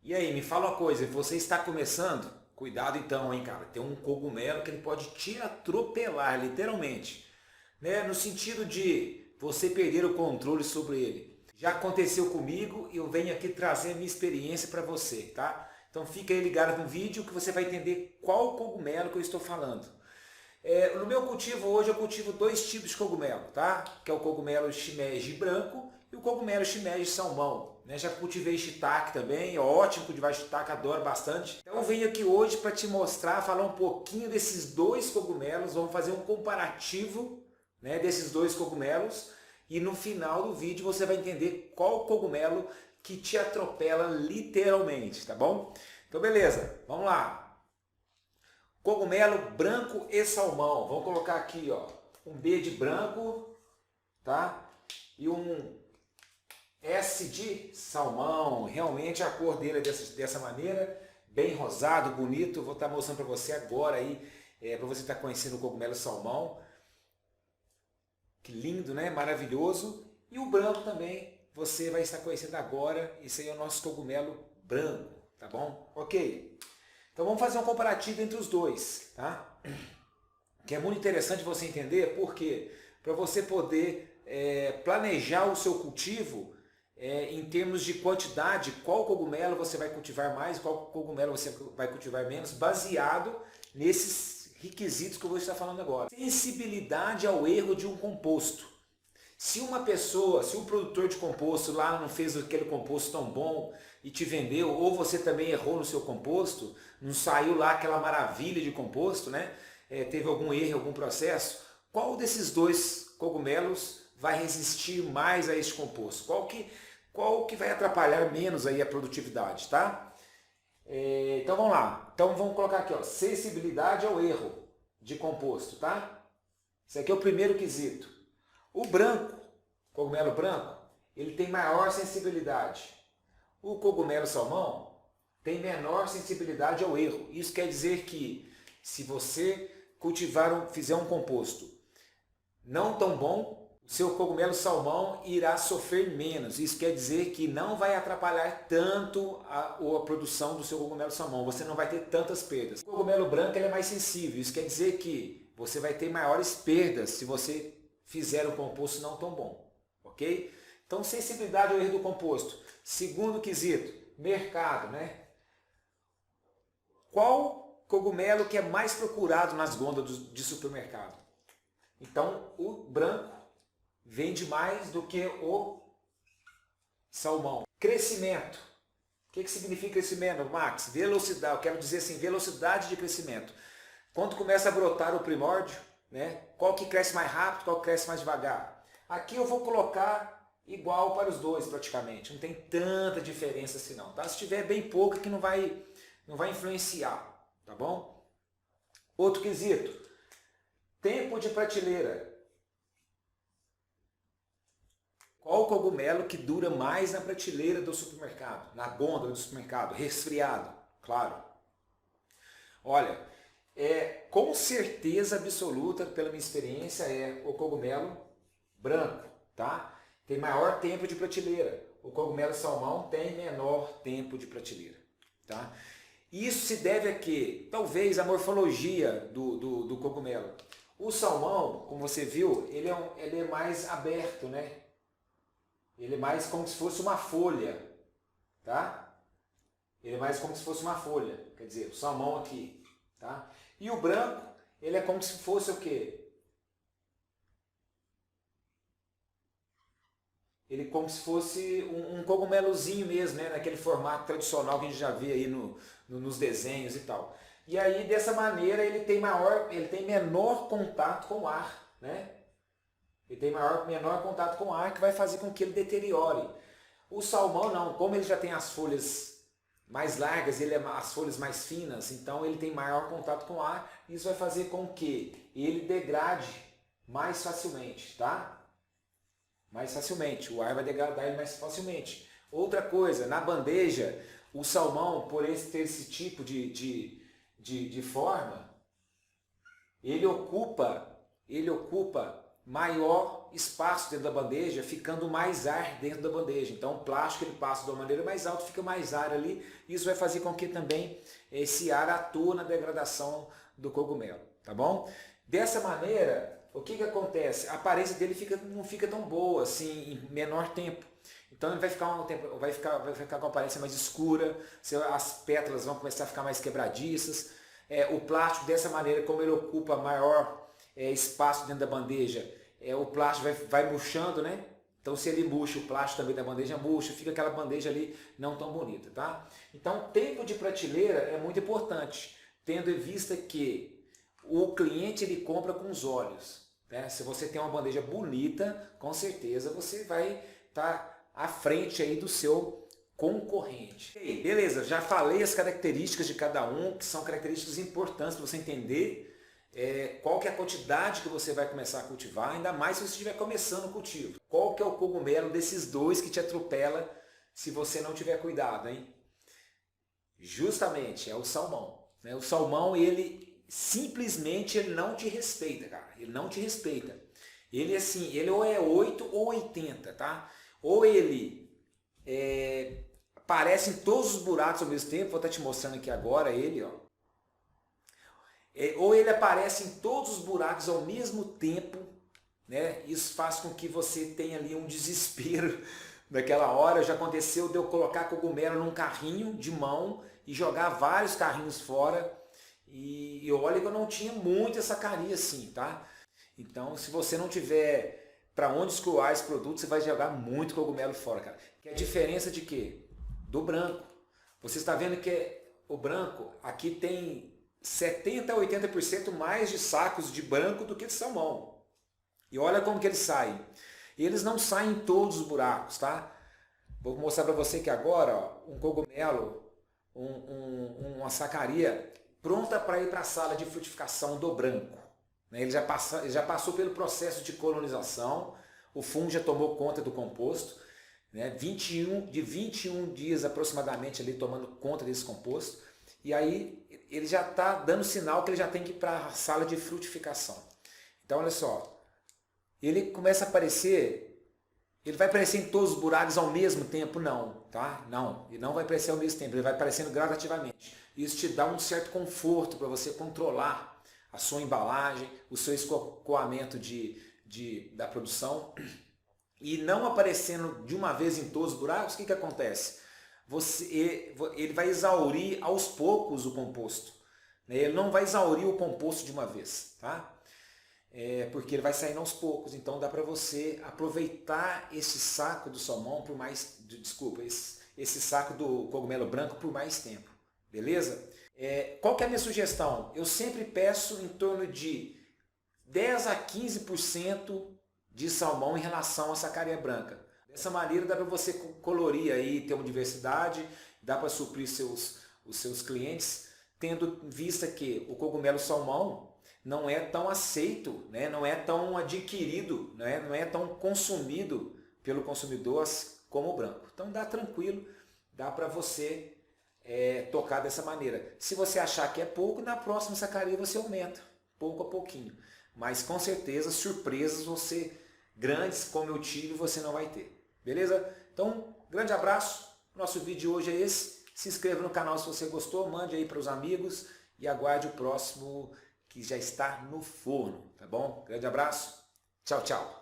E aí, me fala uma coisa, você está começando? Cuidado então, hein, cara. Tem um cogumelo que ele pode te atropelar, literalmente, né? No sentido de você perder o controle sobre ele. Já aconteceu comigo e eu venho aqui trazer a minha experiência para você, tá? Então fica aí ligado no vídeo que você vai entender qual cogumelo que eu estou falando. No meu cultivo hoje eu cultivo dois tipos de cogumelo, tá? Que é o cogumelo shimeji branco e o cogumelo shimeji salmão. Né? Já cultivei shiitake também, é ótimo cultivar shiitake, adoro bastante. Então eu venho aqui hoje para te mostrar, falar um pouquinho desses dois cogumelos, vamos fazer um comparativo, né, desses dois cogumelos e no final do vídeo você vai entender qual cogumelo que te atropela literalmente, tá bom? Então beleza, vamos lá. Cogumelo branco e salmão. Vamos colocar aqui, ó, um B de branco, tá? E um S de salmão. Realmente a cor dele é dessa maneira, bem rosado, bonito. Vou estar mostrando para você agora aí, para você estar conhecendo o cogumelo salmão. Que lindo, né? Maravilhoso. E o branco também, você vai estar conhecendo agora. Esse aí é o nosso cogumelo branco, tá bom? Ok. Então vamos fazer um comparativo entre os dois, tá? Que é muito interessante você entender, porque para você poder planejar o seu cultivo em termos de quantidade, qual cogumelo você vai cultivar mais, qual cogumelo você vai cultivar menos, baseado nesses requisitos que eu vou estar falando agora. Sensibilidade ao erro de um composto. Se uma pessoa, se o produtor de composto lá não fez aquele composto tão bom e te vendeu, ou você também errou no seu composto, não saiu lá aquela maravilha de composto, né? Teve algum erro, algum processo, qual desses dois cogumelos vai resistir mais a este composto? Qual que vai atrapalhar menos aí a produtividade, tá? Então vamos lá. Então vamos colocar aqui, ó, sensibilidade ao erro de composto, tá? Esse aqui é o primeiro quesito. O branco, cogumelo branco, ele tem maior sensibilidade. O cogumelo salmão tem menor sensibilidade ao erro. Isso quer dizer que se você fizer um composto não tão bom, o seu cogumelo salmão irá sofrer menos. Isso quer dizer que não vai atrapalhar tanto a produção do seu cogumelo salmão. Você não vai ter tantas perdas. O cogumelo branco ele é mais sensível. Isso quer dizer que você vai ter maiores perdas se você fizer um composto não tão bom. Ok? Então, sensibilidade ao erro do composto. Segundo quesito, mercado, né? Qual cogumelo que é mais procurado nas gôndolas de supermercado? Então, o branco vende mais do que o salmão. Crescimento. O que significa crescimento, Max? Velocidade. Eu quero dizer assim, velocidade de crescimento. Quando começa a brotar o primórdio, né? Qual que cresce mais rápido, qual que cresce mais devagar? Aqui eu vou colocar igual para os dois praticamente. Não tem tanta diferença assim não, tá? Se tiver bem pouco que não vai influenciar, tá bom? Outro quesito. Tempo de prateleira. Qual o cogumelo que dura mais na prateleira do supermercado, na gôndola do supermercado? Resfriado, claro. Olha, com certeza absoluta, pela minha experiência, é o cogumelo branco, tá? Tem maior tempo de prateleira. O cogumelo salmão tem menor tempo de prateleira, tá? Isso se deve a quê? Talvez a morfologia do cogumelo. O salmão, como você viu, ele é mais aberto, né? Ele é mais como se fosse uma folha, tá? Ele é mais como se fosse uma folha, quer dizer, o salmão aqui, tá? E o branco, ele é como se fosse o quê? Ele como se fosse um cogumelozinho mesmo, né? Naquele formato tradicional que a gente já vê aí nos desenhos e tal. E aí, dessa maneira, ele tem menor contato com o ar, né? Ele tem menor contato com o ar que vai fazer com que ele deteriore. O salmão não, como ele já tem as folhas mais largas, as folhas mais finas, então ele tem maior contato com o ar, isso vai fazer com que ele degrade mais facilmente, tá? Mais facilmente, o ar vai degradar ele mais facilmente. Outra coisa, na bandeja, o salmão, por ter esse tipo de forma, ele ocupa maior espaço dentro da bandeja, ficando mais ar dentro da bandeja. Então o plástico ele passa de uma maneira mais alta, fica mais ar ali. Isso vai fazer com que também esse ar atua na degradação do cogumelo, tá bom? Dessa maneira, o que acontece? A aparência dele não fica tão boa assim em menor tempo. Então ele vai ficar com a aparência mais escura, as pétalas vão começar a ficar mais quebradiças. O plástico dessa maneira, como ele ocupa maior espaço dentro da bandeja, o plástico vai murchando, né? Então se ele murcha, o plástico também da bandeja murcha, fica aquela bandeja ali não tão bonita, tá? Então tempo de prateleira é muito importante, tendo em vista que o cliente ele compra com os olhos, né? Se você tem uma bandeja bonita, com certeza você vai estar à frente aí do seu concorrente. Beleza, já falei as características de cada um, que são características importantes para você entender qual que é a quantidade que você vai começar a cultivar, ainda mais se você estiver começando o cultivo. Qual que é o cogumelo desses dois que te atropela se você não tiver cuidado, hein? Justamente, é o salmão, né? O salmão, ele simplesmente ele não te respeita, cara. Ele não te respeita. Ele assim, ele ou é 8 ou 80, tá? Ou ele aparece em todos os buracos ao mesmo tempo, vou estar te mostrando aqui agora ele, ó. Ou ele aparece em todos os buracos ao mesmo tempo, né? Isso faz com que você tenha ali um desespero naquela hora. Já aconteceu de eu colocar cogumelo num carrinho de mão e jogar vários carrinhos fora, e olha que eu não tinha muito essa carinha assim, tá? Então se você não tiver para onde escoar esse produto, você vai jogar muito cogumelo fora, cara. Que é a diferença de quê? Do branco. Você está vendo que o branco aqui tem 70 a 80% mais de sacos de branco do que de salmão. E olha como que eles saem. Eles não saem em todos os buracos, tá? Vou mostrar para você que agora, ó, um cogumelo, uma sacaria pronta para ir para a sala de frutificação do branco. Ele já passou pelo processo de colonização, o fungo já tomou conta do composto, né? 21 dias aproximadamente ali tomando conta desse composto, e aí ele já está dando sinal que ele já tem que ir para a sala de frutificação. Então olha só, ele começa a aparecer, ele vai aparecer em todos os buracos ao mesmo tempo? Não, tá? Não, ele não vai aparecer ao mesmo tempo, ele vai aparecendo gradativamente. Isso te dá um certo conforto para você controlar a sua embalagem, o seu escoamento da produção. E não aparecendo de uma vez em todos os buracos, o que acontece? Ele vai exaurir aos poucos o composto. Ele não vai exaurir o composto de uma vez, tá? Porque ele vai saindo aos poucos. Então dá para você aproveitar esse saco do salmão por mais... Desculpa, esse saco do cogumelo branco por mais tempo. Beleza? Qual que é a minha sugestão? Eu sempre peço em torno de 10 a 15% de salmão em relação à sacaria branca. Dessa maneira dá para você colorir aí, ter uma diversidade, dá para suprir os seus clientes, tendo em vista que o cogumelo salmão não é tão aceito, né? Não é tão adquirido, né? Não é tão consumido pelo consumidor como o branco. Então dá tranquilo, dá para você tocar dessa maneira. Se você achar que é pouco, na próxima sacaria você aumenta, pouco a pouquinho. Mas com certeza surpresas grandes como eu tive, você não vai ter. Beleza? Então, grande abraço. Nosso vídeo de hoje é esse. Se inscreva no canal se você gostou, mande aí para os amigos e aguarde o próximo que já está no forno, tá bom? Grande abraço. Tchau, tchau.